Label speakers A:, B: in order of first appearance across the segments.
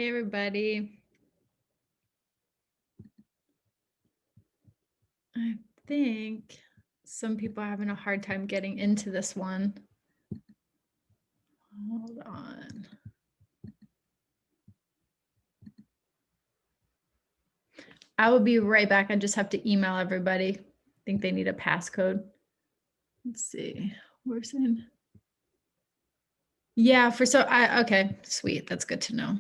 A: Hey, everybody. I think some people are having a hard time getting into this one. Hold on. I will be right back. I just have to email everybody. I think they need a passcode. Let's see. Where's in? Yeah, okay, sweet. That's good to know.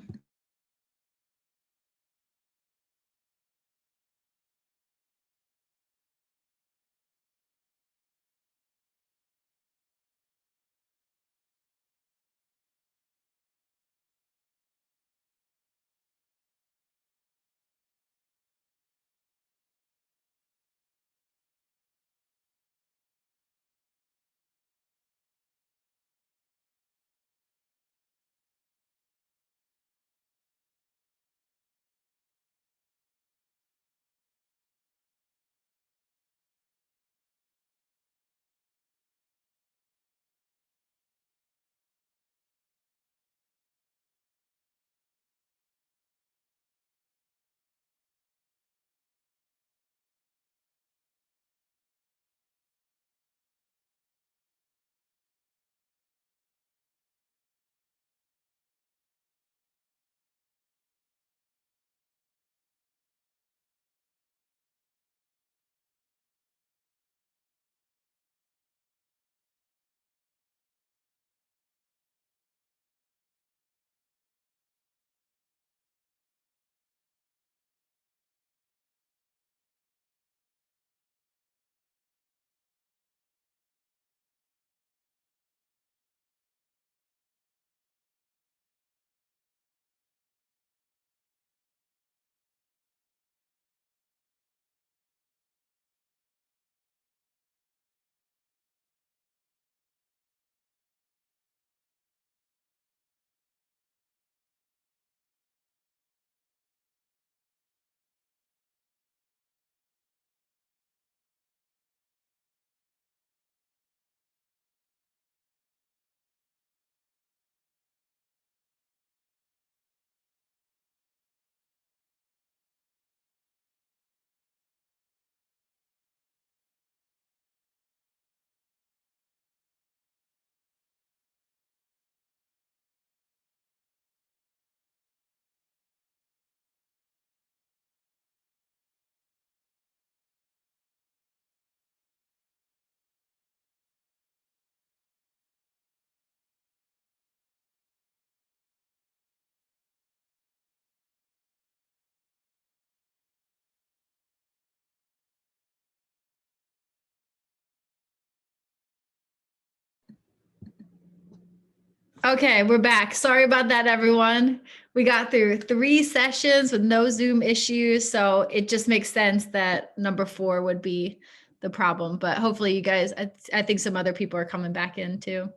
A: Okay, we're back. Sorry about that, everyone. We got through 3 sessions with no Zoom issues, so it just makes sense that number 4 would be the problem. But hopefully, you guys, I think some other people are coming back in too.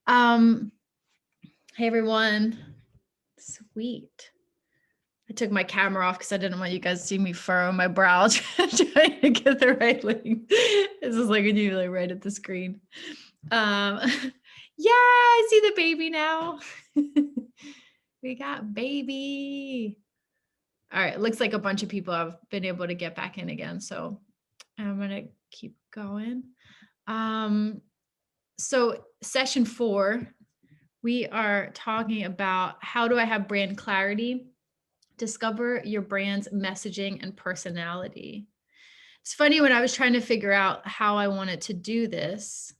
A: Hey, everyone. Sweet. I took my camera off because I didn't want you guys to see me furrow my brow trying to get the right link. This is like usually right at the screen. Yeah, I see the baby now. We got baby. All right, looks like a bunch of people have been able to get back in again. So I'm gonna keep going. So session 4, we are talking about how do I have brand clarity? Discover your brand's messaging and personality. It's funny, when I was trying to figure out how I wanted to do this,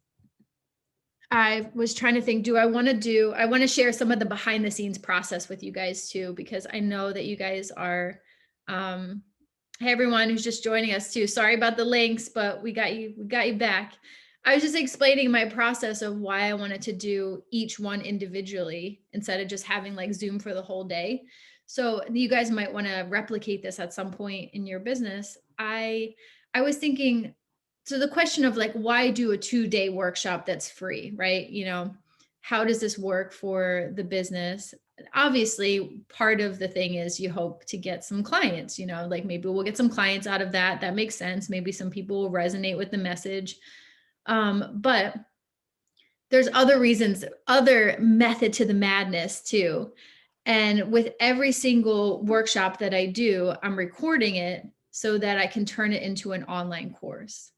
A: I was trying to think, I want to share some of the behind the scenes process with you guys too, because I know that you guys are, hey, everyone who's just joining us too. Sorry about the links, but we got you back. I was just explaining my process of why I wanted to do each one individually instead of just having like Zoom for the whole day. So you guys might want to replicate this at some point in your business. I was thinking, so the question of like, why do a 2-day workshop that's free, right? How does this work for the business? Obviously, part of the thing is you hope to get some clients, like maybe we'll get some clients out of that. That makes sense. Maybe some people will resonate with the message. But there's other reasons, other method to the madness too. And with every single workshop that I do, I'm recording it so that I can turn it into an online course.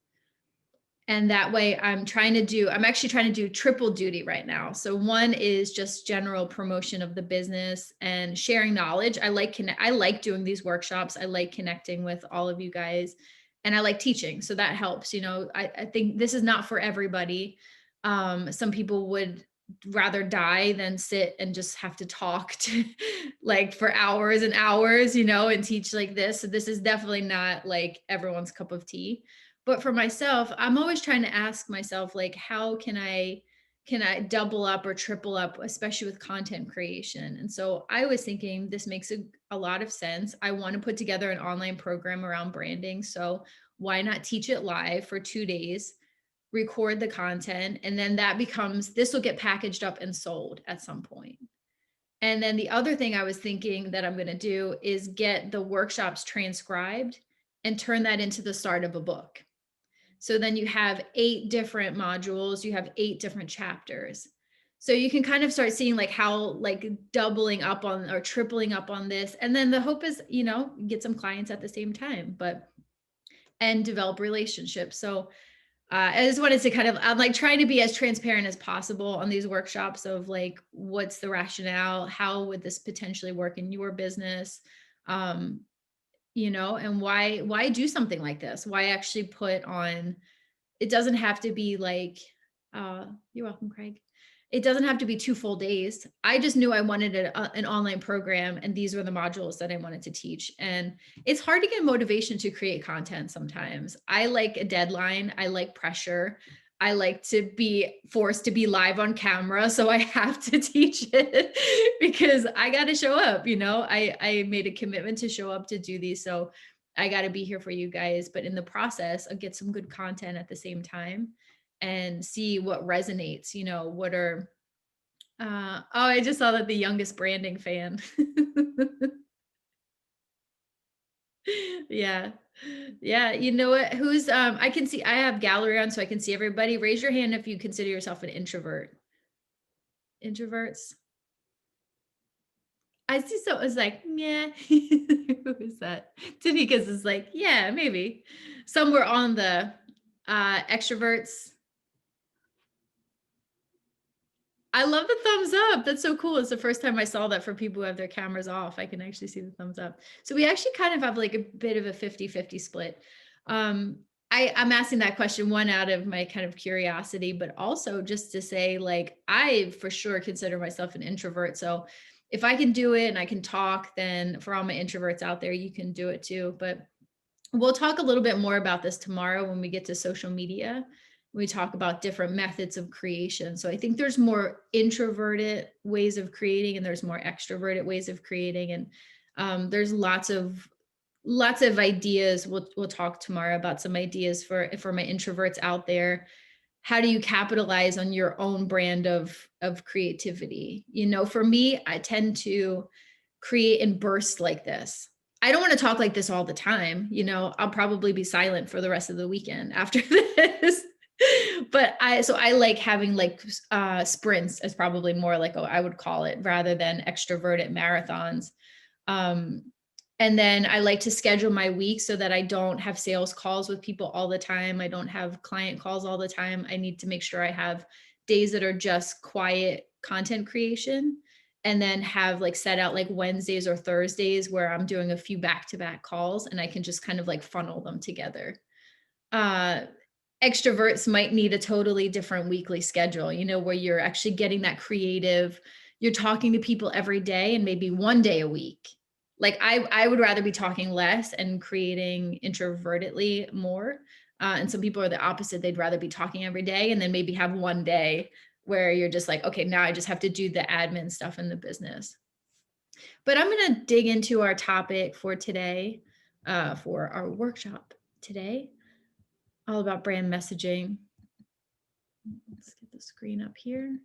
A: And that way I'm actually trying to do triple duty right now. So one is just general promotion of the business and sharing knowledge. I like doing these workshops. I like connecting with all of you guys, and I like teaching. So that helps. I think this is not for everybody. Some people would rather die than sit and just have to talk to like for hours and hours, and teach like this. So this is definitely not like everyone's cup of tea. But for myself, I'm always trying to ask myself, like, how can I double up or triple up, especially with content creation? And so I was thinking this makes a lot of sense. I want to put together an online program around branding. So why not teach it live for 2 days, record the content, and then this will get packaged up and sold at some point. And then the other thing I was thinking that I'm going to do is get the workshops transcribed and turn that into the start of a book. So then you have 8 different modules, you have 8 different chapters. So you can kind of start seeing like how like doubling up on or tripling up on this. And then the hope is, get some clients at the same time, and develop relationships. So I just wanted to I'm like trying to be as transparent as possible on these workshops of like, what's the rationale? How would this potentially work in your business? And why do something like this? Why actually put on, it doesn't have to be like, you're welcome, Craig. It doesn't have to be 2 full days. I just knew I wanted an online program, and these were the modules that I wanted to teach. And it's hard to get motivation to create content sometimes. I like a deadline. I like pressure. I like to be forced to be live on camera. So I have to teach it because I got to show up. I made a commitment to show up to do these. So I got to be here for you guys. But in the process, I'll get some good content at the same time and see what resonates. What are, I just saw that the youngest branding fan. Yeah. Yeah. You know what? I can see, I have gallery on so I can see everybody. Raise your hand if you consider yourself an introvert. Introverts. I see, so it's like, yeah. Who is that? Tanika's is like, yeah, maybe. Somewhere on the extroverts. I love the thumbs up. That's so cool. It's the first time I saw that for people who have their cameras off. I can actually see the thumbs up. So we actually kind of have like a bit of a 50-50 split. Um, I'm asking that question, one, out of my kind of curiosity, but also just to say, like, I for sure consider myself an introvert. So if I can do it and I can talk, then for all my introverts out there, you can do it too. But we'll talk a little bit more about this tomorrow when we get to social media. We talk about different methods of creation. So I think there's more introverted ways of creating, and there's more extroverted ways of creating. And there's lots of ideas. We'll talk tomorrow about some ideas for my introverts out there. How do you capitalize on your own brand of creativity? For me, I tend to create in bursts like this. I don't want to talk like this all the time. I'll probably be silent for the rest of the weekend after this. But I like having like sprints is probably more like, I would call it, rather than extroverted marathons. And then I like to schedule my week so that I don't have sales calls with people all the time. I don't have client calls all the time. I need to make sure I have days that are just quiet content creation, and then have like set out like Wednesdays or Thursdays where I'm doing a few back-to-back calls, and I can just kind of like funnel them together. Extroverts might need a totally different weekly schedule, where you're actually getting that creative, you're talking to people every day and maybe one day a week. Like I would rather be talking less and creating introvertedly more. And some people are the opposite. They'd rather be talking every day and then maybe have one day where you're just like, okay, now I just have to do the admin stuff in the business. But I'm going to dig into our topic for today, for our workshop today, all about brand messaging. Let's get the screen up here.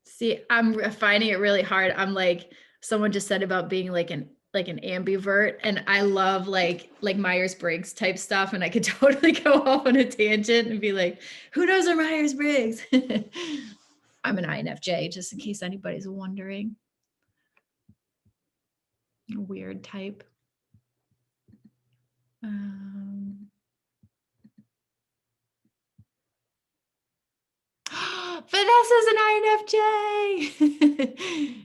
A: See, I'm finding it really hard. I'm like, someone just said about being like an ambivert, and I love like Myers-Briggs type stuff, and I could totally go off on a tangent and be like, who knows a Myers-Briggs? I'm an INFJ, just in case anybody's wondering. A weird type. Vanessa's an INFJ.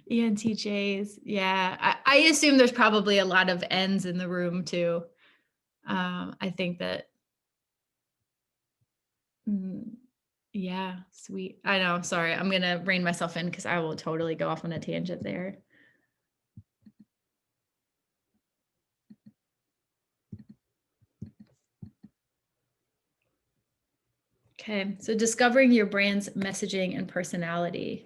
A: ENTJs. Yeah. I assume there's probably a lot of N's in the room too. I think that, yeah, sweet. I know. Sorry. I'm going to rein myself in because I will totally go off on a tangent there. Okay. So discovering your brand's messaging and personality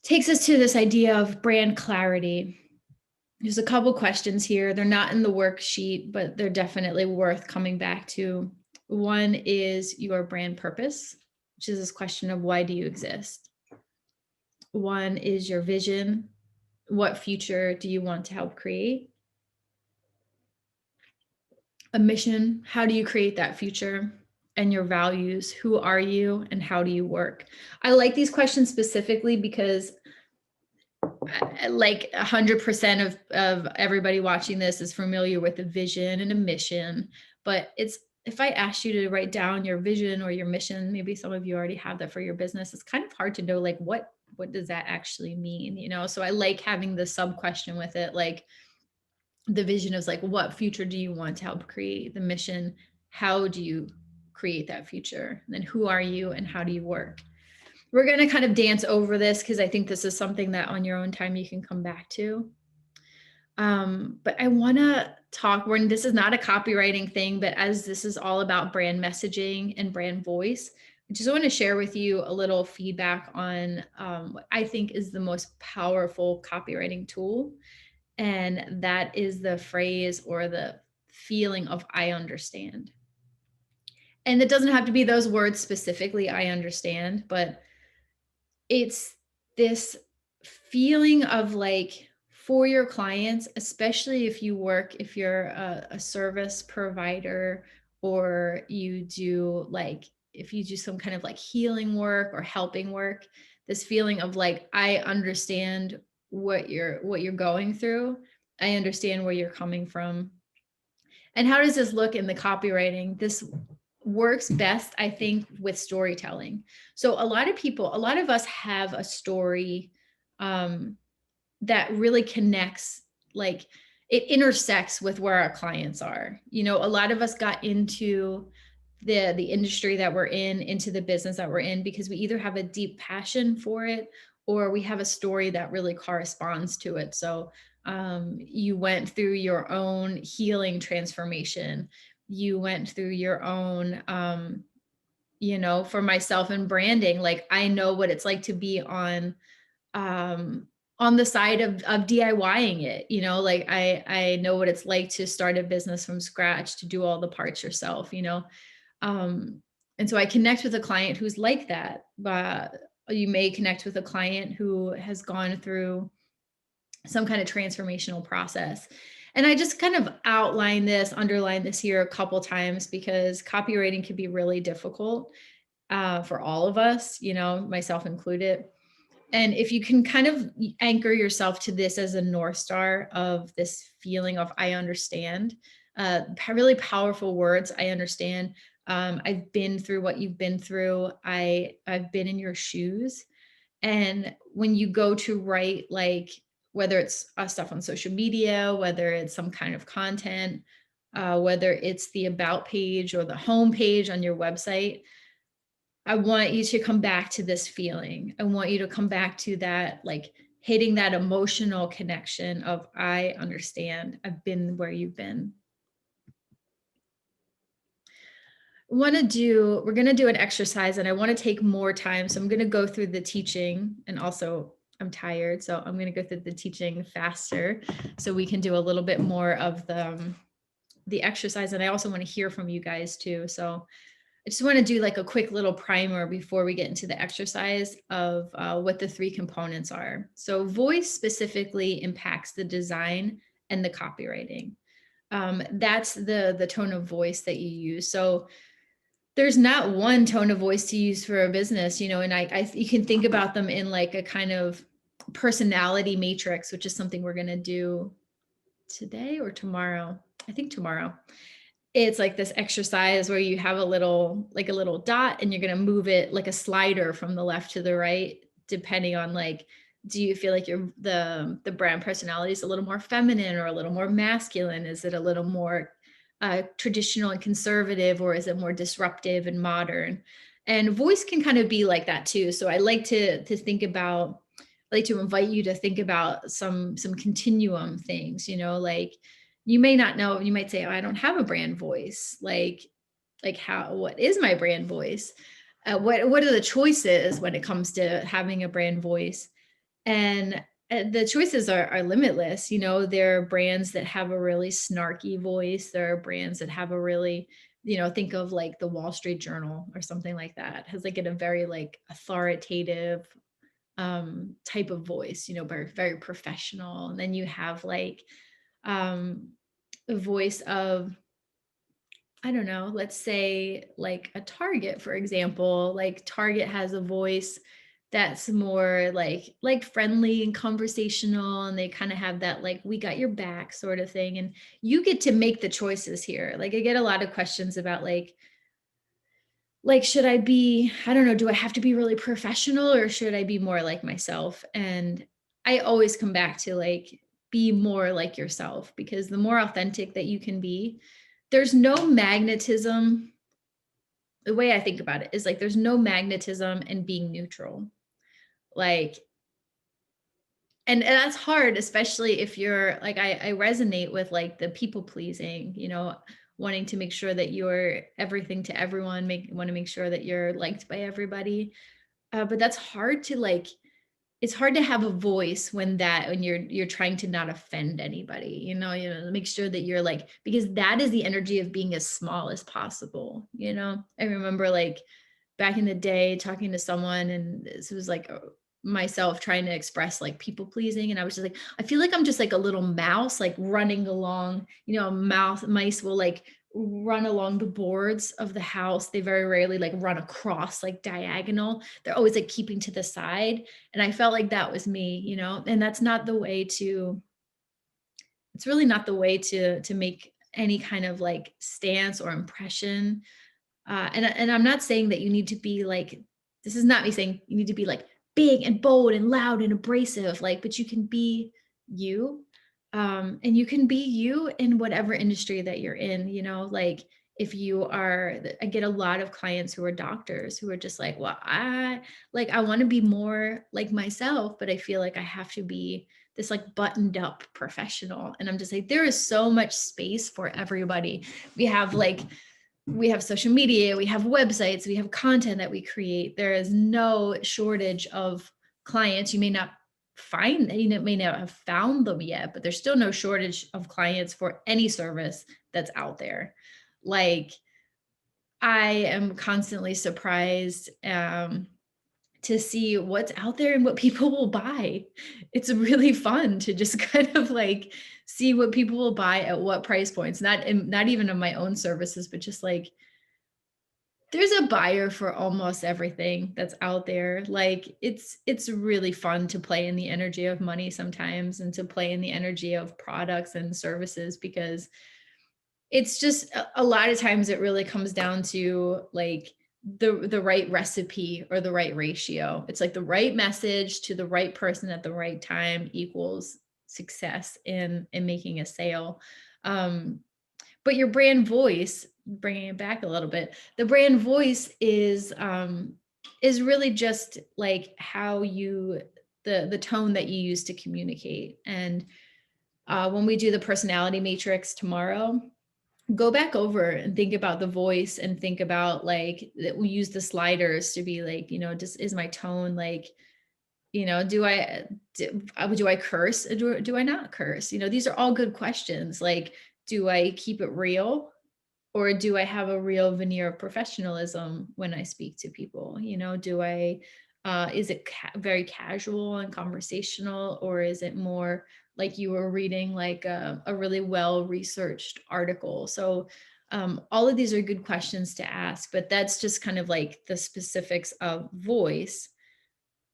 A: takes us to this idea of brand clarity. There's a couple questions here. They're not in the worksheet, but they're definitely worth coming back to. One is your brand purpose, which is this question of why do you exist? One is your vision. What future do you want to help create? A mission. How do you create that future? And your values. Who are you and how do you work? I like these questions specifically because like 100% of everybody watching this is familiar with a vision and a mission, but it's, if I asked you to write down your vision or your mission, maybe some of you already have that for your business, it's kind of hard to know like what does that actually mean, you know? So I like having the sub question with it, like the vision is like, what future do you want to help create? The mission, how do you create that future? And then who are you and how do you work? We're going to kind of dance over this because I think this is something that on your own time you can come back to. But I want to talk, this is not a copywriting thing, but as this is all about brand messaging and brand voice, I just want to share with you a little feedback on what I think is the most powerful copywriting tool. And that is the phrase or the feeling of I understand. And it doesn't have to be those words specifically, I understand, but it's this feeling of like for your clients, especially if you're a service provider or you do like, if you do some kind of like healing work or helping work, this feeling of like, I understand what you're going through. I understand where you're coming from. And how does this look in the copywriting? This works best, I think, with storytelling. So a lot of us have a story that really connects, like it intersects with where our clients are. You know, a lot of us got into the industry that we're in, into the business that we're in, because we either have a deep passion for it or we have a story that really corresponds to it. So you went through your own healing transformation. You went through your own, you know, for myself in branding, like I know what it's like to be on the side of DIYing it, you know, like I know what it's like to start a business from scratch, to do all the parts yourself, you know. And so I connect with a client who's like that. But you may connect with a client who has gone through some kind of transformational process. And I just kind of underline this here a couple times because copywriting can be really difficult for all of us, you know, myself included. And if you can kind of anchor yourself to this as a North Star of this feeling of I understand, really powerful words, I understand. I've been through what you've been through. I've been in your shoes. And when you go to write, like whether it's stuff on social media, whether it's some kind of content, whether it's the about page or the home page on your website, I want you to come back to this feeling. I want you to come back to that, like hitting that emotional connection of I understand. I've been where you've been. We're going to do an exercise and I want to take more time. So I'm going to go through the teaching, and also I'm tired. So I'm going to go through the teaching faster so we can do a little bit more of the exercise. And I also want to hear from you guys too. So I just want to do like a quick little primer before we get into the exercise of what the three components are. So voice specifically impacts the design and the copywriting. That's the tone of voice that you use. So There's not one tone of voice to use for a business, and you can think about them in like a kind of personality matrix, which is something we're going to do today or tomorrow. I think tomorrow. It's like this exercise where you have a little dot, and you're going to move it like a slider from the left to the right, depending on like, do you feel like the brand personality is a little more feminine or a little more masculine? Is it a little more traditional and conservative, or is it more disruptive and modern? And voice can kind of be like that too. So I like to think about, I like to invite you to think about some continuum things, like you may not know, you might say, oh, I don't have a brand voice. Like how, what is my brand voice? What are the choices when it comes to having a brand voice? And the choices are limitless. There are brands that have a really snarky voice. There are brands that have a really, think of like the Wall Street Journal or something like that, has like a very like authoritative type of voice, very, very professional. And then you have like a voice of, I don't know, let's say like a Target, for example. Like Target has a voice that's more like friendly and conversational, and they kind of have that like we got your back sort of thing. And you get to make the choices here. Like I get a lot of questions about like should I be, I don't know, do I have to be really professional or should I be more like myself? And I always come back to like be more like yourself, because the more authentic that you can be, there's no magnetism. The way I think about it is like there's no magnetism in being neutral. Like, and that's hard, especially if you're like, I resonate with like the people pleasing, wanting to make sure that you're everything to everyone, want to make sure that you're liked by everybody. But that's hard to like, it's hard to have a voice when you're trying to not offend anybody, make sure that you're like, because that is the energy of being as small as possible. I remember like back in the day talking to someone, and this was like myself trying to express like people pleasing, and I was just like, I feel like I'm just like a little mouse like running along, mice will like run along the boards of the house. They very rarely like run across like diagonal. They're always like keeping to the side. And I felt like that was me, and that's not the way to, it's really not the way to make any kind of like stance or impression. And I'm not saying that you need to be like, this is not me saying you need to be like big and bold and loud and abrasive, like, but you can be you. And you can be you in whatever industry that you're in, like if you are, I get a lot of clients who are doctors who are just like, well, I want to be more like myself, but I feel like I have to be this like buttoned up professional. And I'm just like, there is so much space for everybody. We have social media, we have websites, we have content that we create. There is no shortage of clients. You may not may not have found them yet, but there's still no shortage of clients for any service that's out there. Like I am constantly surprised to see what's out there and what people will buy. It's really fun to just kind of like see what people will buy at what price points, not even of my own services, but just like there's a buyer for almost everything that's out there. Like it's really fun to play in the energy of money sometimes, and to play in the energy of products and services, because it's just a lot of times it really comes down to like the right recipe or the right ratio. It's like the right message to the right person at the right time equals success in making a sale. But your brand voice, bringing it back a little bit, the brand voice is really just like how you, the tone that you use to communicate. And when we do the personality matrix tomorrow, go back over and think about the voice, and think about like that we use the sliders to be like, just is my tone like, do I curse, or do I not curse? These are all good questions. Like, do I keep it real, or do I have a real veneer of professionalism when I speak to people? Do I, is it very casual and conversational, or is it more like you were reading like a really well researched article? So All of these are good questions to ask, but that's just kind of like the specifics of voice.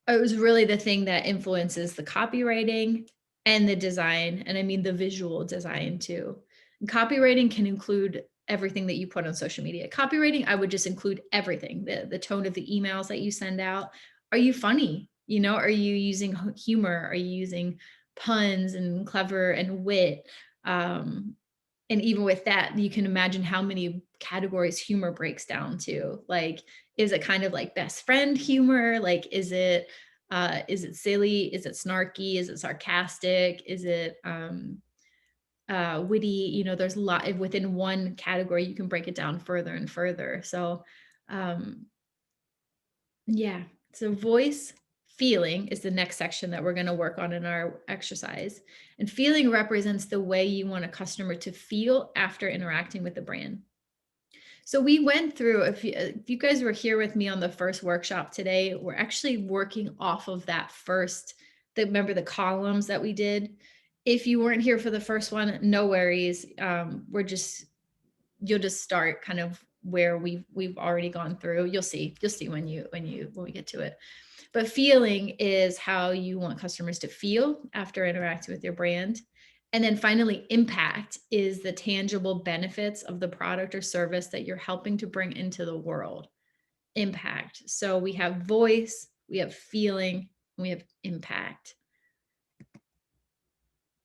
A: It was really the thing that influences the copywriting and the design. And I mean the visual design too. And copywriting can include everything that you put on social media. Copywriting, I would just include everything, the tone of the emails that you send out. Are you funny? You know, are you using humor? Are you using puns and clever and wit? And even with that, you can imagine how many categories humor breaks down to. Like, is it kind of like best friend humor? Like, is it silly? Is it snarky? Is it sarcastic? Is it witty? You know, there's a lot within one category. You can break it down further and further. So, um, yeah. So voice feeling is the next section that we're going to work on in our exercise. And feeling represents the way you want a customer to feel after interacting with the brand. So we went through, if you guys were here with me on the first workshop today, we're actually working off of that first, remember the columns that we did? If you weren't here for the first one, no worries. You'll just start kind of where we've already gone through. You'll see when we get to it. But feeling is how you want customers to feel after interacting with your brand. And then finally, impact is the tangible benefits of the product or service that you're helping to bring into the world. Impact. So we have voice, we have feeling, we have impact.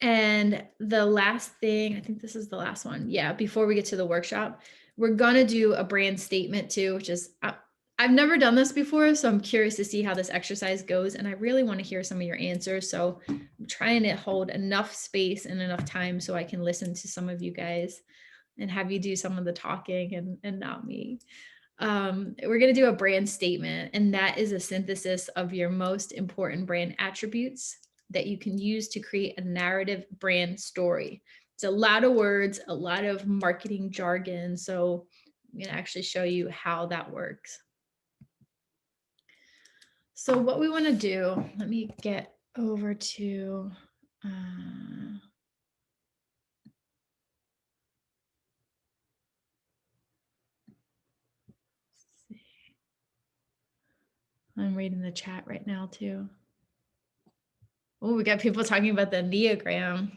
A: And the last thing, I think this is the last one. Yeah, before we get to the workshop, we're going to do a brand statement too, which is, I've never done this before, so I'm curious to see how this exercise goes. And I really want to hear some of your answers. So I'm trying to hold enough space and enough time so I can listen to some of you guys and have you do some of the talking and not me. We're going to do a brand statement, and that is a synthesis of your most important brand attributes that you can use to create a narrative brand story. It's a lot of words, a lot of marketing jargon. So I'm going to actually show you how that works. So what we want to do, let me get over to, I'm reading the chat right now too. Oh, we got people talking about the Enneagram.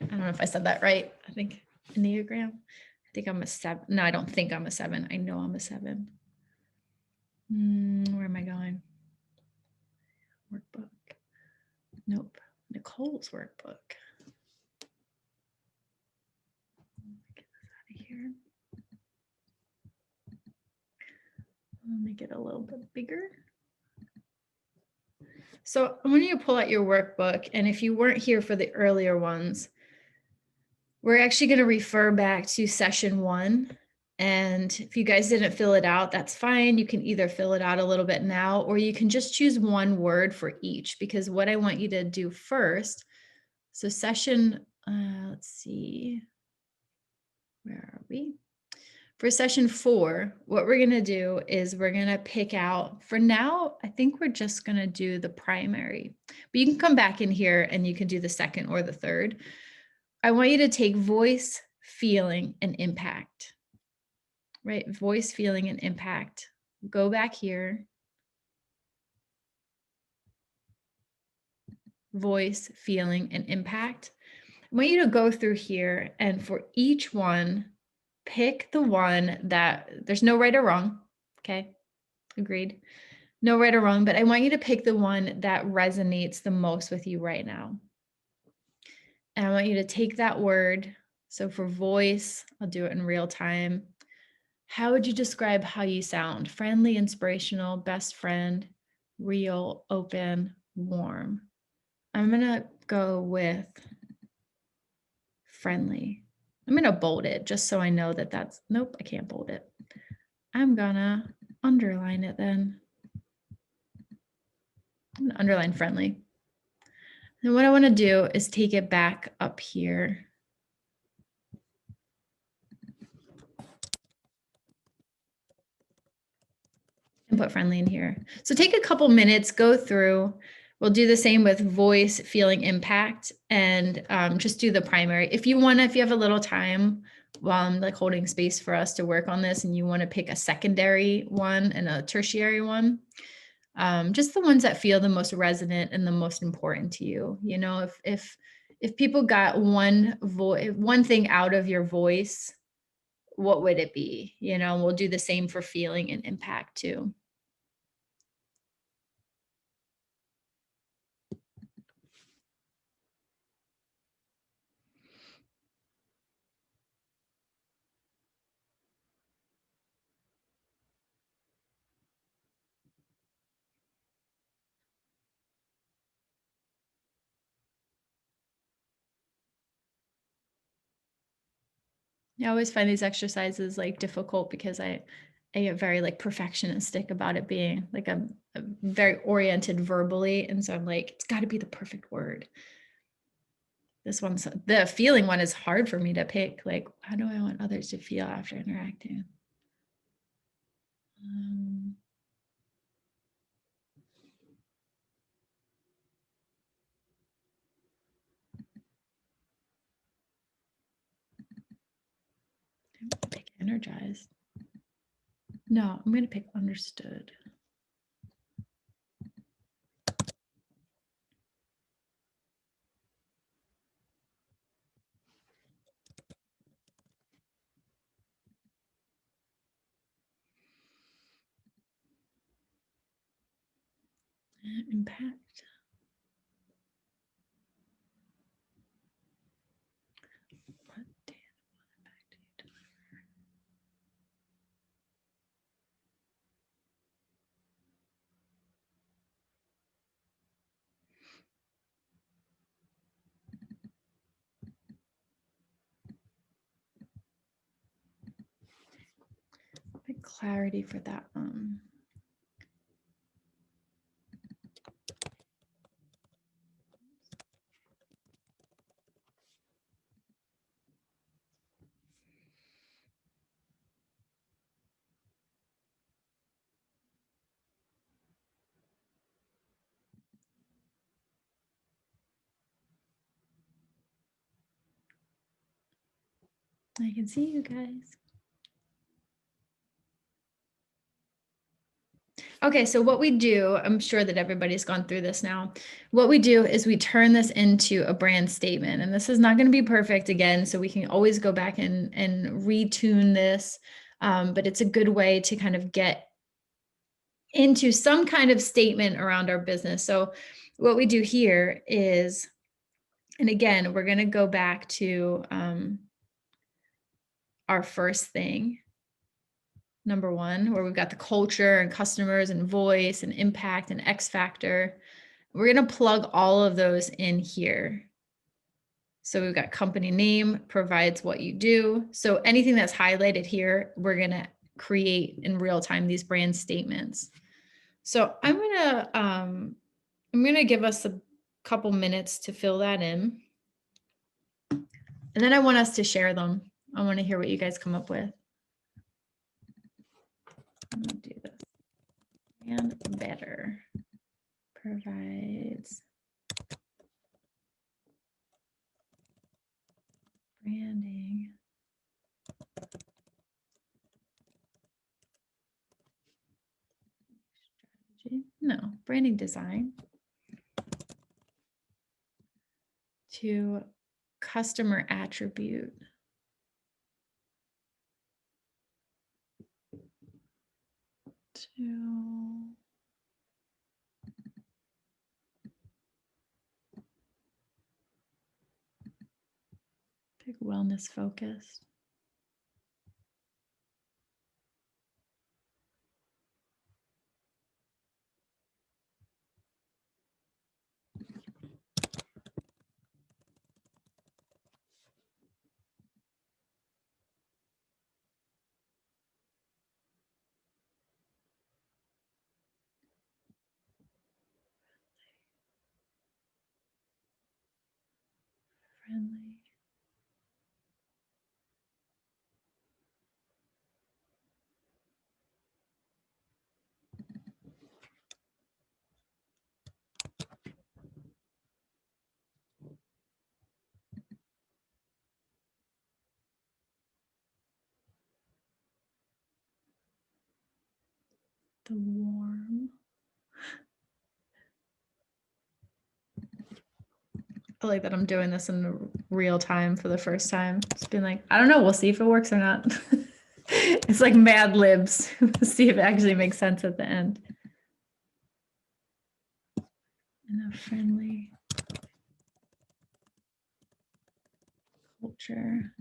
A: I don't know if I said that right. I think Enneagram. I think I'm a 7. No, I don't think I'm a 7. I know I'm a 7. Where am I going? Workbook. Nope. Nicole's workbook. Get this out of here. I'll make it a little bit bigger. So I want you to pull out your workbook. And if you weren't here for the earlier ones, we're actually going to refer back to session 1. And if you guys didn't fill it out, that's fine. You can either fill it out a little bit now, or you can just choose one word for each, because what I want you to do first. So session, let's see, where are we? For session 4, what we're going to do is we're going to pick out, for now, I think we're just going to do the primary, but you can come back in here and you can do the second or the third. I want you to take voice, feeling, and impact, right? Voice, feeling, and impact. Go back here. Voice, feeling, and impact. I want you to go through here, and for each one, pick the one that, there's no right or wrong. Okay, agreed. No right or wrong, but I want you to pick the one that resonates the most with you right now. And I want you to take that word. So for voice, I'll do it in real time. How would you describe how you sound? Friendly, inspirational, best friend, real, open, warm. I'm going to go with friendly. I'm going to bold it just so I know that that's, nope, I can't bold it. I'm going to underline it then. I'm going to underline friendly. And what I want to do is take it back up here. And put friendly in here. So take a couple minutes, go through, We'll do the same with voice, feeling, impact, and just do the primary. If you have a little time while I'm like holding space for us to work on this and you want to pick a secondary one and a tertiary one, just the ones that feel the most resonant and the most important to you. You know, if people got one thing out of your voice, what would it be? You know, we'll do the same for feeling and impact too. I always find these exercises like difficult because I get very like perfectionistic about it being like I'm very oriented verbally. And so I'm like, it's got to be the perfect word. The feeling one is hard for me to pick. Like, how do I want others to feel after interacting? Pick energized. No, I'm going to pick understood. Impact. What tangible impact do you deliver? Big clarity for that one. I can see you guys. Okay, so what we do, I'm sure that everybody's gone through this now. What we do is we turn this into a brand statement. And this is not going to be perfect again, so we can always go back and retune this. But it's a good way to kind of get into some kind of statement around our business. So what we do here is, and again, we're going to go back to our first thing, number one, where we've got the culture and customers and voice and impact and X factor. We're going to plug all of those in here. So we've got company name provides what you do. So anything that's highlighted here, we're going to create in real time these brand statements. So I'm going to give us a couple minutes to fill that in. And then I want us to share them. I want to hear what you guys come up with. I'm going to do this. And better provides branding strategy. No, branding design to customer attribute. To big wellness focused. Friendly. the warm. I like that I'm doing this in real time for the first time. It's been like, I don't know, we'll see if it works or not. It's like Mad Libs. We'll see if it actually makes sense at the end. In a friendly culture,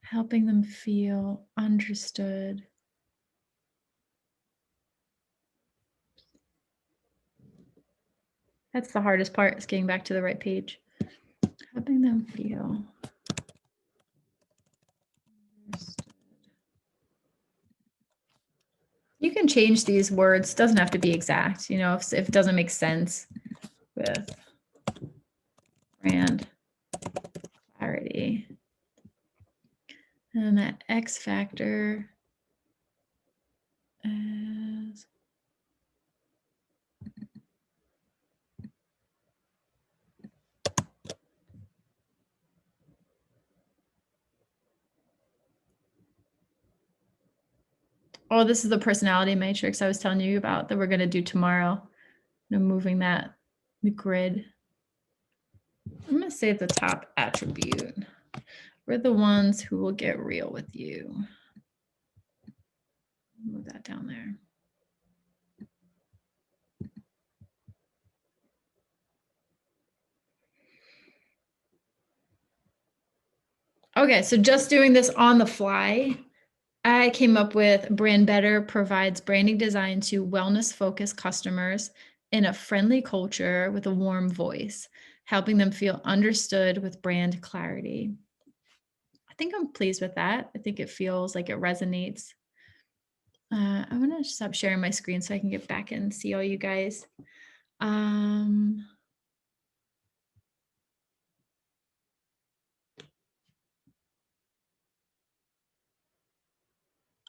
A: helping them feel understood. That's the hardest part, is getting back to the right page. Helping them feel understood. You can change these words. It doesn't have to be exact, you know, if it doesn't make sense with brand clarity. And that X factor is oh, this is the personality matrix I was telling you about that we're going to do tomorrow. I'm moving that, the grid. I'm going to say the top attribute. We're the ones who will get real with you. Move that down there. Okay, so just doing this on the fly, I came up with Brand Better provides branding design to wellness-focused customers in a friendly culture with a warm voice, helping them feel understood with brand clarity. I think I'm pleased with that. I think it feels like it resonates. I'm gonna stop sharing my screen so I can get back and see all you guys.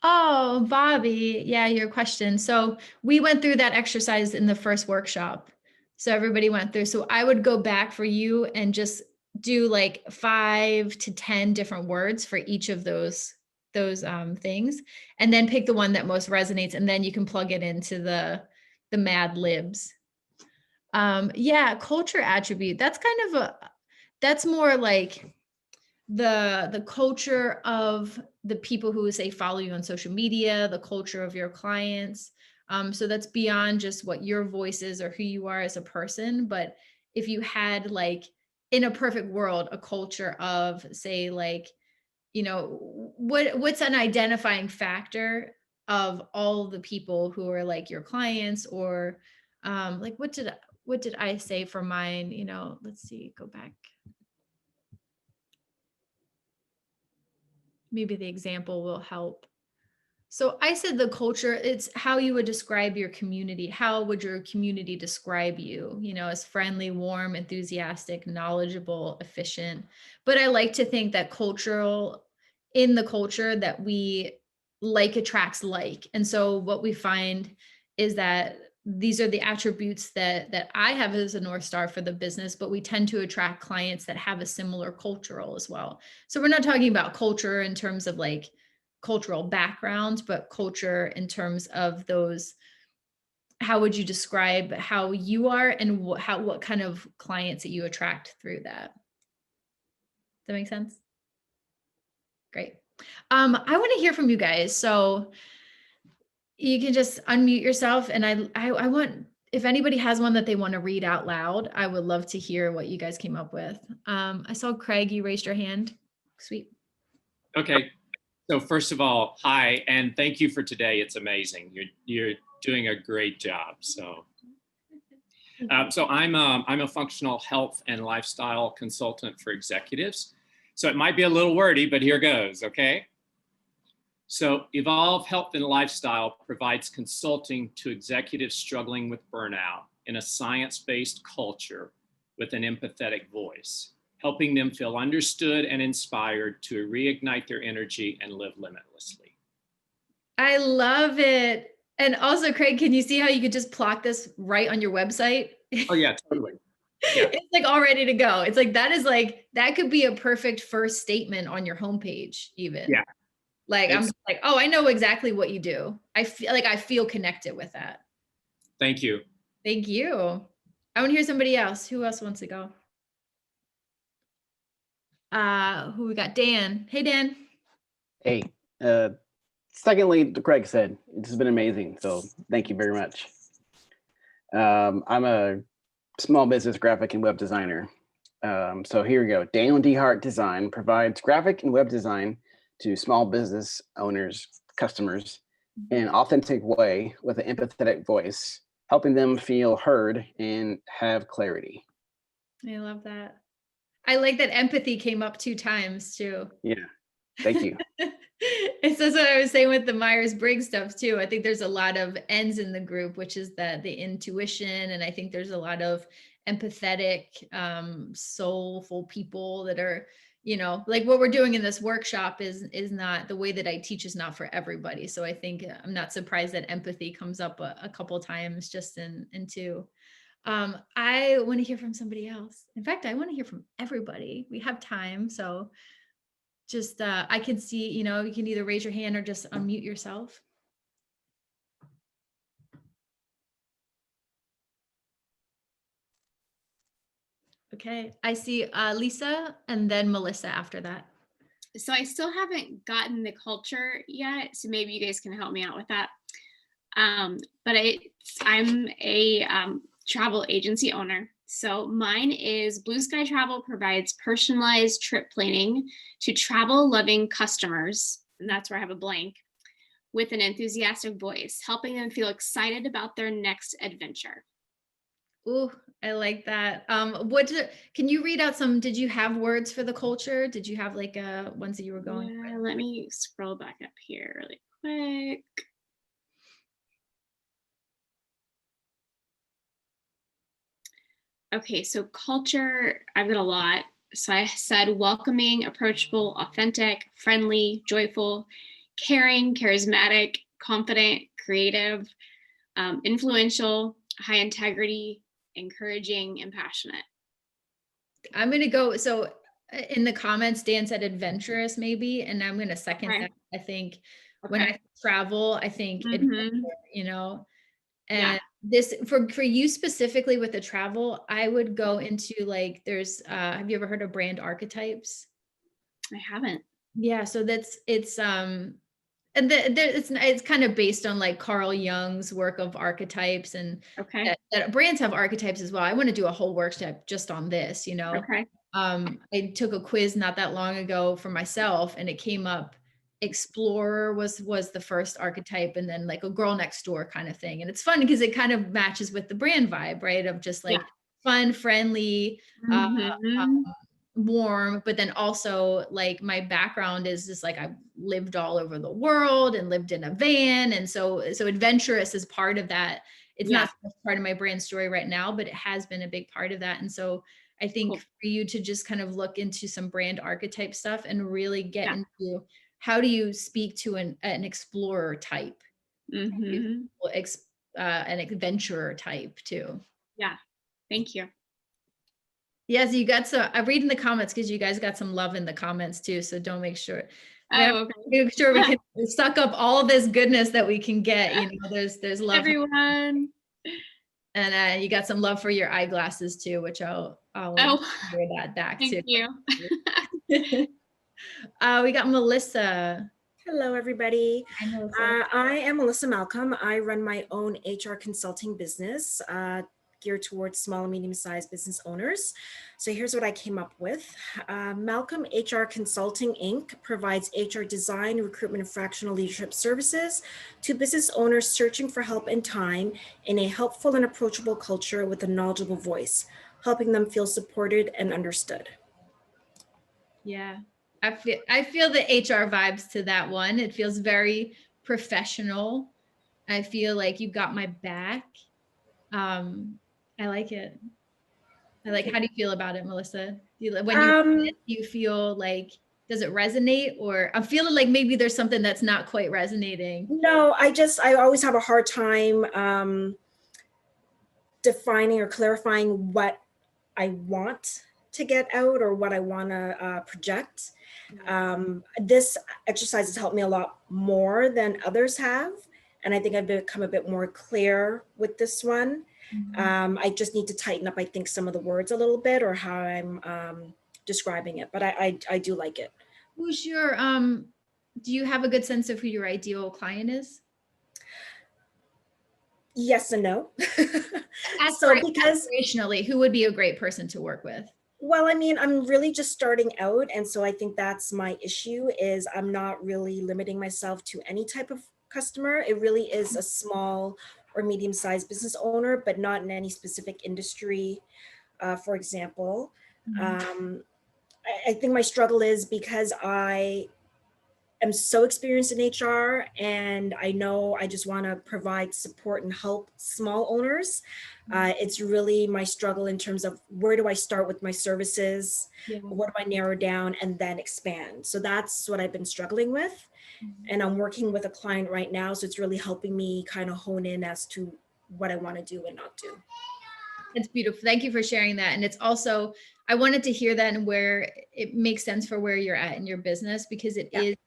A: Oh, Bobby, yeah, your question. So we went through that exercise in the first workshop. So everybody went through. So I would go back for you and just do like 5 to 10 different words for each of those things, and then pick the one that most resonates, and then you can plug it into the Mad Libs. Yeah, culture attribute. That's kind of that's more like the culture of the people who say follow you on social media, the culture of your clients. So that's beyond just what your voice is or who you are as a person. But if you had, like, in a perfect world, a culture of, say, like, you know, what's an identifying factor of all the people who are like your clients, or like what did I say for mine? You know, let's see, go back. Maybe the example will help. So I said the culture, it's how you would describe your community. How would your community describe you? You know, as friendly, warm, enthusiastic, knowledgeable, efficient. But I like to think that in the culture that we like attracts like. And so what we find is that these are the attributes that I have as a North Star for the business, but we tend to attract clients that have a similar cultural as well. So we're not talking about culture in terms of like cultural background, but culture in terms of those, how would you describe how you are, and what kind of clients that you attract through that? Does that make sense? Great. I want to hear from you guys. So you can just unmute yourself, and I want, if anybody has one that they want to read out loud, I would love to hear what you guys came up with. I saw Craig, you raised your hand. Sweet.
B: Okay. So first of all, hi, and thank you for today. It's amazing. You're doing a great job. So I'm a functional health and lifestyle consultant for executives. So it might be a little wordy, but here goes, okay? So Evolve Health and Lifestyle provides consulting to executives struggling with burnout in a science-based culture with an empathetic voice, helping them feel understood and inspired to reignite their energy and live limitlessly.
A: I love it. And also, Craig, can you see how you could just plot this right on your website?
B: Oh yeah, totally. Yeah.
A: It's like all ready to go. It's like, that is like, that could be a perfect first statement on your homepage even.
B: Yeah.
A: Like, I'm
B: It's,
A: just like, oh, I know exactly what you do. I feel connected with that.
B: thank you.
A: Thank you. I want to hear somebody else. Who else wants to go? Who we got? Dan. Hey, Dan.
C: Hey, secondly, to Craig said, this has been amazing. So thank you very much. I'm a small business graphic and web designer. So here we go. Daniel D. Hart Design provides graphic and web design to small business owners, customers in an authentic way with an empathetic voice, helping them feel heard and have clarity.
A: I love that. I like that empathy came up 2 times too.
C: Yeah, thank you.
A: It's that's what I was saying with the Myers-Briggs stuff too. I think there's a lot of N's in the group, which is the intuition. And I think there's a lot of empathetic, soulful people that are, like what we're doing in this workshop is not the way that I teach is not for everybody. So I think I'm not surprised that empathy comes up a couple times just in two. I want to hear from somebody else. In fact, I want to hear from everybody. We have time. So just, I can see, you can either raise your hand or just unmute yourself. Okay. I see Lisa and then Melissa after that.
D: So I still haven't gotten the culture yet. So maybe you guys can help me out with that. But I'm a travel agency owner. So mine is Blue Sky Travel provides personalized trip planning to travel loving customers. And that's where I have a blank with an enthusiastic voice, helping them feel excited about their next adventure.
A: Ooh, I like that. Can you read out did you have words for the culture? Did you have like ones that you were going with?
D: Let me scroll back up here really quick. Okay, so culture, I've got a lot. So I said welcoming, approachable, authentic, friendly, joyful, caring, charismatic, confident, creative, influential, high integrity, encouraging, and passionate.
A: I'm going to go. So in the comments, Dan said adventurous maybe, and I'm going to second that. I think when I travel, I think adventure, and this for you specifically with the travel, I would go into like, there's, have you ever heard of brand archetypes?
D: I haven't.
A: Yeah. So it's it's kind of based on like Carl Jung's work of archetypes and that brands have archetypes as well. I want to do a whole workshop just on this, I took a quiz not that long ago for myself and it came up explorer was the first archetype and then like a girl next door kind of thing. And it's fun because it kind of matches with the brand vibe, right? Of just like fun, friendly, warm, but then also like my background is just like I've lived all over the world and lived in a van. And so adventurous is part of that. It's not so much part of my brand story right now, but it has been a big part of that. And so I think for you to just kind of look into some brand archetype stuff and really get into how do you speak to an explorer type, an adventurer type too.
D: Yeah, thank you.
A: Yes, you got some. I'm reading the comments because you guys got some love in the comments too. So don't make sure. Make sure we can suck up all this goodness that we can get. There's love.
D: Everyone.
A: And you got some love for your eyeglasses too, which I'll hear that back too.
D: Thank you.
A: We got Melissa.
E: Hello, everybody.
A: Hi, Melissa.
E: I am Melissa Malcolm. I run my own HR consulting business geared towards small and medium-sized business owners. So here's what I came up with. Malcolm HR Consulting, Inc. provides HR design, recruitment, and fractional leadership services to business owners searching for help and time in a helpful and approachable culture with a knowledgeable voice, helping them feel supported and understood.
A: Yeah, I feel the HR vibes to that one. It feels very professional. I feel like you got my back. I like it. How do you feel about it, Melissa? Do you feel like, does it resonate, or I'm feeling like maybe there's something that's not quite resonating?
E: No, I always have a hard time defining or clarifying what I want to get out or what I want to project. This exercise has helped me a lot more than others have. And I think I've become a bit more clear with this one. I just need to tighten up, I think, some of the words a little bit or how I'm describing it, but I do like it.
A: Who's your, do you have a good sense of who your ideal client is?
E: Yes and no. So because
A: Aspirationally, who would be a great person to work with?
E: well, I mean, I'm really just starting out. And so I think that's my issue is I'm not really limiting myself to any type of customer. It really is a small or medium-sized business owner, but not in any specific industry, for example. Um, I think my struggle is because I am so experienced in HR and I know I just want to provide support and help small owners. It's really my struggle in terms of where do I start with my services?
A: Yeah.
E: What do I narrow down and then expand? So that's what I've been struggling with. And I'm working with a client right now. So it's really helping me kind of hone in as to what I want to do and not do.
A: It's beautiful. Thank you for sharing that. And it's also, I wanted to hear that and where it makes sense for where you're at in your business, because it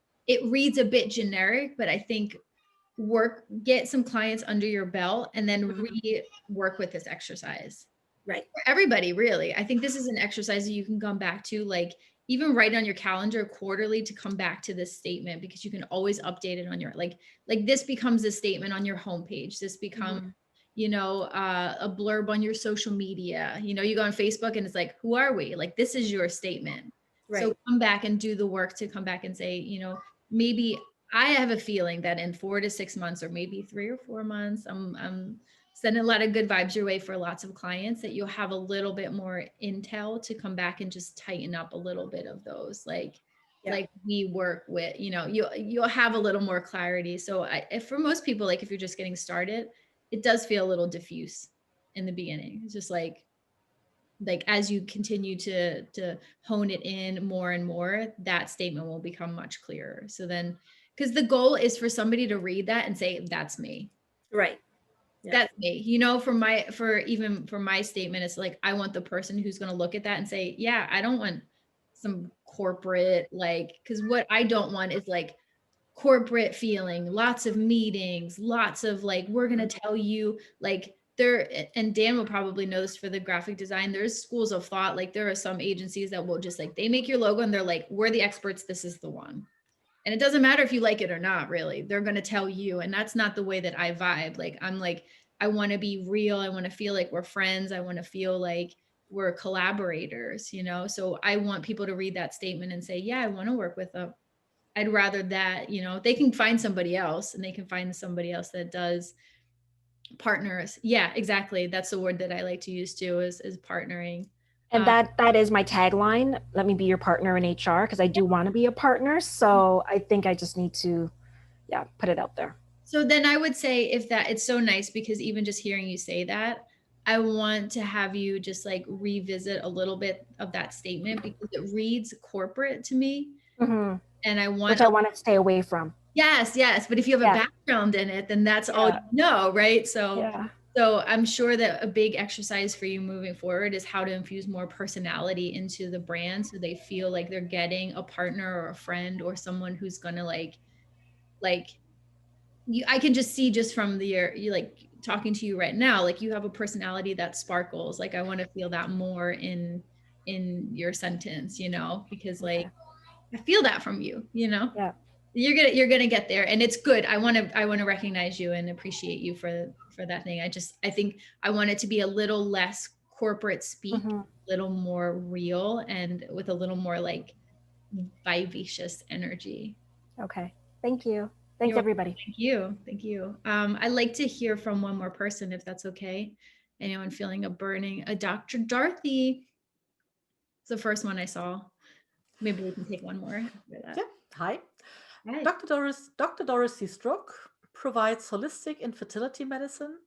A: reads a bit generic, but I think get some clients under your belt and then work with this exercise.
E: Right.
A: For everybody, really. I think this is an exercise that you can come back to, like even write on your calendar quarterly to come back to this statement, because you can always update it on your, like this becomes a statement on your homepage. This becomes, a blurb on your social media. You go on Facebook and it's like, who are we? Like, this is your statement.
E: Right.
A: So come back and do the work to come back and say, maybe I have a feeling that in 4 to 6 months, or maybe 3 or 4 months, I'm sending a lot of good vibes your way for lots of clients, that you'll have a little bit more intel to come back and just tighten up a little bit of those, like we work with, you'll have a little more clarity. So if for most people, like if you're just getting started, it does feel a little diffuse in the beginning. It's just like as you continue to hone it in more and more, that statement will become much clearer. So then, because the goal is for somebody to read that and say, that's me.
E: Right.
A: Yeah. That's me. For my statement, it's like, I want the person who's going to look at that and say, yeah, I don't want some corporate, because what I don't want is like corporate feeling, lots of meetings, lots of we're going to tell you and Dan will probably know this for the graphic design. There's schools of thought. There are some agencies that will just they make your logo and they're like, we're the experts. This is the one. And it doesn't matter if you like it or not, really. They're going to tell you. And that's not the way that I vibe. I'm I want to be real. I want to feel like we're friends. I want to feel like we're collaborators, So I want people to read that statement and say, yeah, I want to work with them. I'd rather that, they can find somebody else and they can find somebody else that does partners. Yeah, exactly. That's the word that I like to use too, is partnering.
E: And that is my tagline. Let me be your partner in HR, because I do want to be a partner. So I think I just need to, put it out there.
A: So then I would say it's so nice, because even just hearing you say that, I want to have you just revisit a little bit of that statement, because it reads corporate to me.
E: Mm-hmm.
A: And I want
E: to stay away from.
A: Yes. But if you have a background in it, then that's all you know, right? So I'm sure that a big exercise for you moving forward is how to infuse more personality into the brand, so they feel like they're getting a partner or a friend or someone who's gonna I can just see just from you talking to you right now, you have a personality that sparkles. I want to feel that more in your sentence, because I feel that from you,
E: Yeah.
A: You're gonna get there, and it's good. I want to recognize you and appreciate you for that thing. I think I want it to be a little less corporate speak, a little more real, and with a little more vivacious energy.
E: Okay. Thank you. Thanks, everybody.
A: Thank you. I'd like to hear from one more person, if that's okay. Anyone feeling a Dr. Dorothy? It's the first one I saw. Maybe we can take one more after that.
F: Yeah. Hi.
A: Hi.
F: Dr. Dorothy Strook provides holistic infertility medicine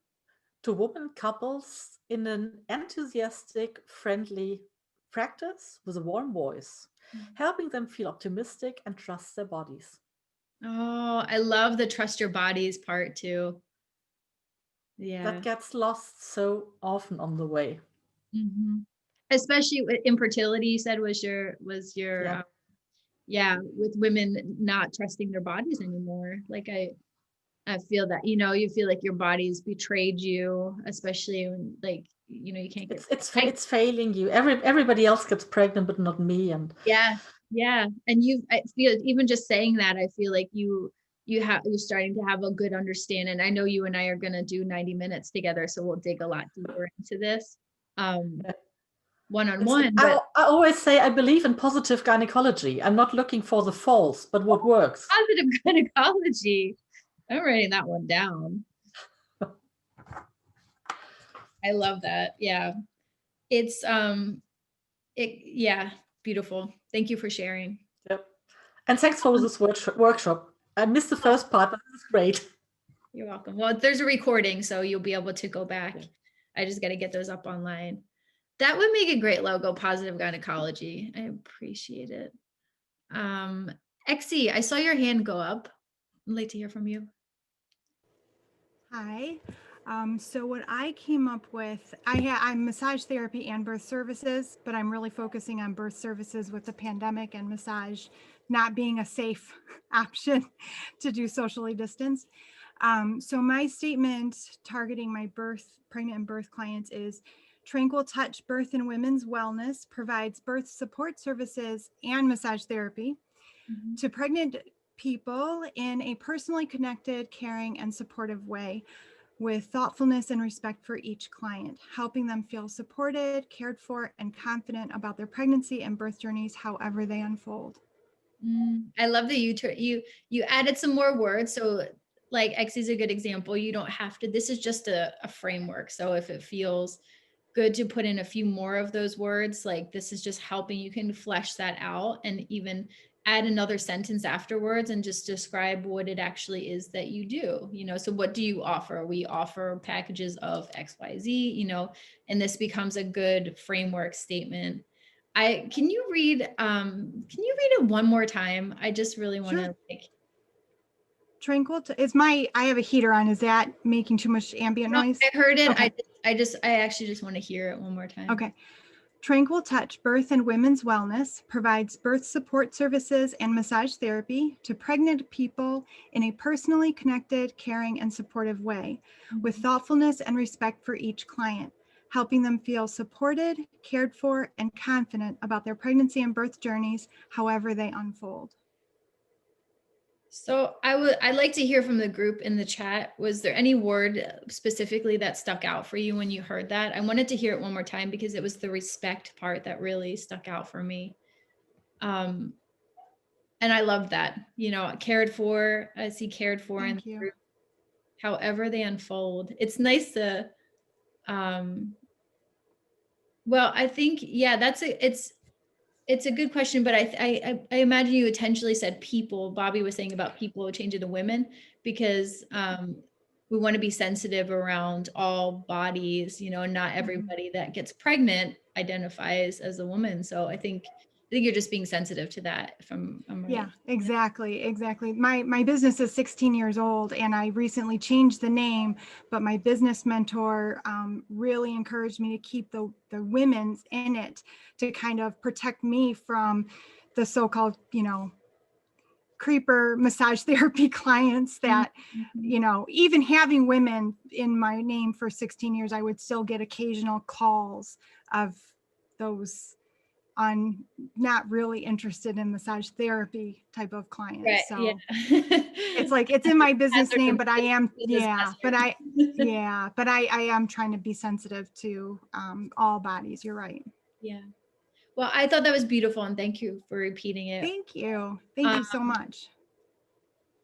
F: to women couples in an enthusiastic, friendly practice with a warm voice, helping them feel optimistic and trust their bodies.
A: Oh, I love the trust your bodies part too. Yeah.
F: That gets lost so often on the way.
A: Mm-hmm. Especially with infertility, you said was your yeah, with women not trusting their bodies anymore. Like I feel that, you know, you feel like your body's betrayed you, especially when like, you know, you can't get
F: It's failing you. Everybody else gets pregnant, but not me. And
A: yeah, yeah. And I feel even just saying that, I feel like you're starting to have a good understanding. I know you and I are gonna do 90 minutes together, so we'll dig a lot deeper into this. One-on-one, but
F: I always say I believe in positive gynecology. I'm not looking for the false, but what works.
A: positive gynecology. I'm writing that one down. I love that. Yeah. It's yeah, beautiful. Thank you for sharing.
F: Yep. And thanks for this workshop. I missed the first part, but this is great.
A: You're welcome. Well, there's a recording, so you'll be able to go back. I just got to get those up online. That would make a great logo, positive gynecology. I appreciate it. Exie, I saw your hand go up. I'd like to hear from you.
G: Hi. So what I came up with, I'm massage therapy and birth services, but I'm really focusing on birth services with the pandemic and massage not being a safe option to do socially distanced. So my statement targeting my pregnant and birth clients is Tranquil Touch Birth and Women's Wellness provides birth support services and massage therapy to pregnant people in a personally connected, caring, and supportive way with thoughtfulness and respect for each client, helping them feel supported, cared for, and confident about their pregnancy and birth journeys, however they unfold.
A: I love that you added some more words. So like X is a good example. You don't have to, this is just a framework. So if it feels good to put in a few more of those words, like this is just helping, you can flesh that out and even add another sentence afterwards and just describe what it actually is that you do, you know. So what do you offer? We offer packages of XYZ, you know, and this becomes a good framework statement. Can you read it one more time? I just really want to like
G: Tranquil I have a heater on. Is that making too much ambient noise?
A: I heard it.
G: Okay.
A: I actually just want to hear it one more time.
G: Okay. Tranquil Touch Birth and Women's Wellness provides birth support services and massage therapy to pregnant people in a personally connected, caring, and supportive way with thoughtfulness and respect for each client, helping them feel supported, cared for, and confident about their pregnancy and birth journeys, however they unfold.
A: So I'd like to hear from the group in the chat. Was there any word specifically that stuck out for you when you heard that? I wanted to hear it one more time because it was the respect part that really stuck out for me. And I love that, you know, cared for, I see cared for in the group, however they unfold. It's nice to, well, I think, yeah, it's a good question, but I imagine you intentionally said people. Bobby was saying about people changing to women because we want to be sensitive around all bodies, you know, not everybody that gets pregnant identifies as a woman. So I think you're just being sensitive to that I'm right.
G: Yeah, exactly. My business is 16 years old and I recently changed the name, but my business mentor really encouraged me to keep the women's in it to kind of protect me from the so-called, you know, creeper massage therapy clients that, you know, even having women in my name for 16 years, I would still get occasional calls of those not really interested in massage therapy type of clients.
A: Right,
G: so
A: yeah.
G: it's like, it's in my business name, but I am, but I am trying to be sensitive to all bodies. You're right.
A: Yeah. Well, I thought that was beautiful and thank you for repeating it.
G: Thank you. Thank you so much.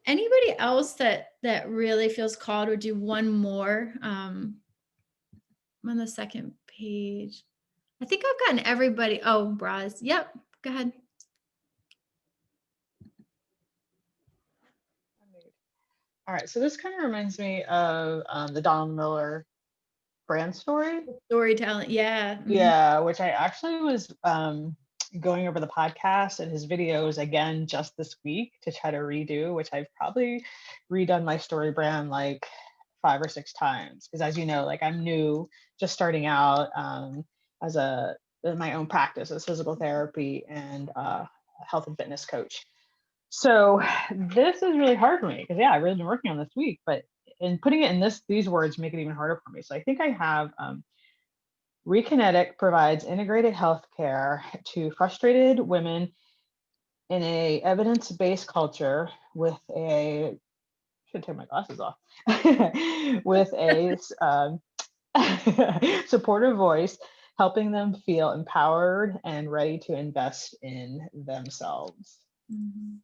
A: Anybody else that really feels called to do one more? I'm on the second page. I think I've gotten everybody. Oh, bras. Yep. Go ahead.
H: All right, so this kind of reminds me of the Donald Miller brand story.
A: Storytelling, yeah.
H: Yeah, which I actually was going over the podcast and his videos again just this week to try to redo, which I've probably redone my story brand like 5 or 6 times. Because as you know, like I'm new, just starting out as my own practice as physical therapy. And health and fitness coach. So this is really hard for me because I've really been working on this week, but in putting it in these words make it even harder for me. So I think I have Rekinetic provides integrated healthcare to frustrated women in a evidence-based culture with a, should take my glasses off, with a supportive voice, helping them feel empowered and ready to invest in themselves.
A: Mhm.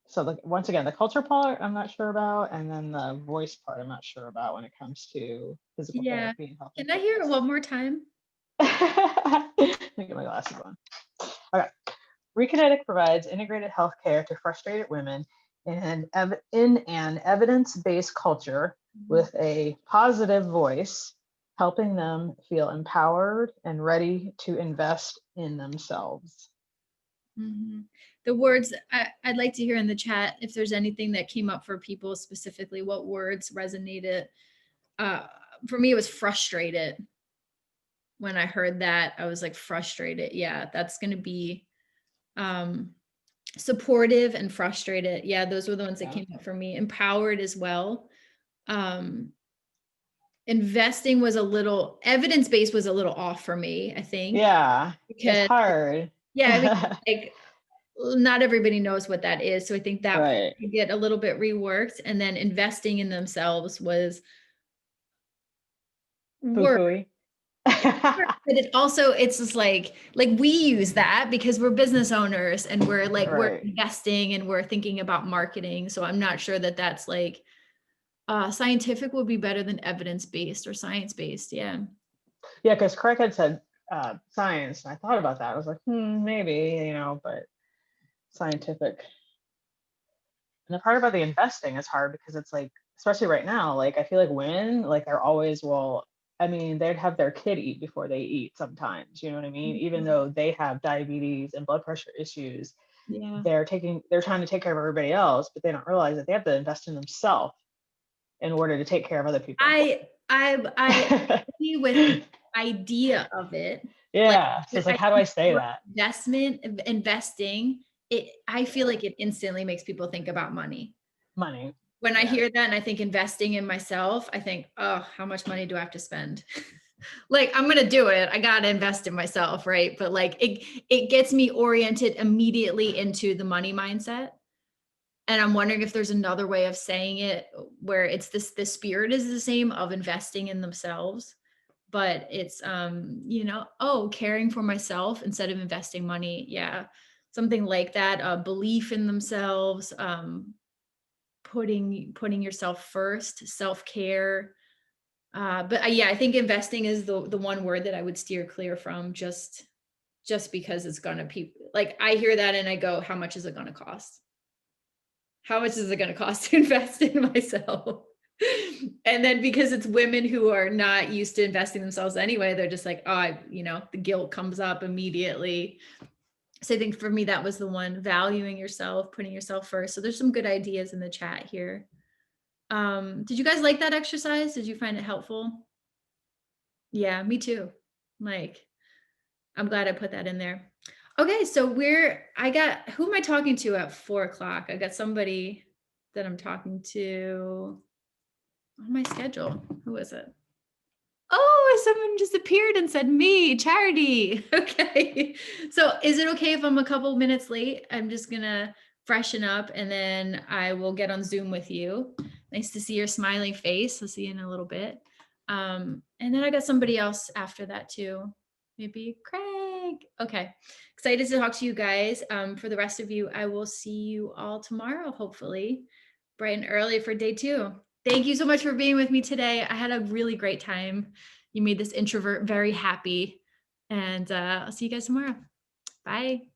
H: So once again, the culture part I'm not sure about, and then the voice part I'm not sure about when it comes to physical
A: Yeah.
H: therapy and health.
A: Can I hear it one more time?
H: Let me get my glasses on. Okay. Rekinetic provides integrated healthcare to frustrated women in an evidence-based culture with a positive voice, helping them feel empowered and ready to invest in themselves.
A: Mhm. The words I'd like to hear in the chat if there's anything that came up for people specifically, what words resonated. For me, it was frustrated. When I heard that, I was like frustrated. Yeah, that's going to be supportive and frustrated. Yeah, those were the ones that came up for me. Empowered as well. Investing was a little, evidence-based was a little off for me, I think.
H: Yeah,
A: because
H: it's hard.
A: Yeah, I mean, like not everybody knows what that is. So I think that
H: Right.
A: could get a little bit reworked. And then investing in themselves was work.
H: Foo-fooey.
A: But it also, it's just like we use that because we're business owners and we're like, we're
H: Right.
A: investing and we're thinking about marketing. So I'm not sure that that's like, scientific would be better than evidence-based or science-based. Yeah.
H: Yeah, because Craig had said science, and I thought about that. I was like, maybe, but scientific. And the part about the investing is hard because it's like, especially right now, like I feel like women, like they're always, they'd have their kid eat before they eat sometimes, you know what I mean? Even though they have diabetes and blood pressure issues,
A: Yeah.
H: they're trying to take care of everybody else, but they don't realize that they have to invest in themselves in order to take care of other people.
A: I agree with the idea of it.
H: Yeah. So it's like, how do I say that?
A: Investing, I feel like it instantly makes people think about money.
H: Money.
A: When I hear that and I think investing in myself, I think, oh, how much money do I have to spend? Like, I'm going to do it. I got to invest in myself. Right. But like, it gets me oriented immediately into the money mindset. And I'm wondering if there's another way of saying it where it's the spirit is the same of investing in themselves, but it's, caring for myself instead of investing money. Yeah. Something like that, belief in themselves, putting yourself first, self-care. But I think investing is the one word that I would steer clear from just because it's gonna be like, I hear that and I go, how much is it gonna cost? How much is it gonna cost to invest in myself? And then because it's women who are not used to investing themselves anyway, they're just like, oh, the guilt comes up immediately. So I think for me, that was the one, valuing yourself, putting yourself first. So there's some good ideas in the chat here. Did you guys like that exercise? Did you find it helpful? Yeah, me too. Like, I'm glad I put that in there. Okay, so who am I talking to at 4:00? I got somebody that I'm talking to on my schedule. Who is it? Oh, someone just appeared and said me, Charity. Okay. So is it okay if I'm a couple minutes late? I'm just gonna freshen up and then I will get on Zoom with you. Nice to see your smiling face. I'll see you in a little bit. And then I got somebody else after that too. Maybe Craig. Okay. Excited to talk to you guys. For the rest of you, I will see you all tomorrow, hopefully, bright and early for day 2. Thank you so much for being with me today. I had a really great time. You made this introvert very happy. And I'll see you guys tomorrow. Bye.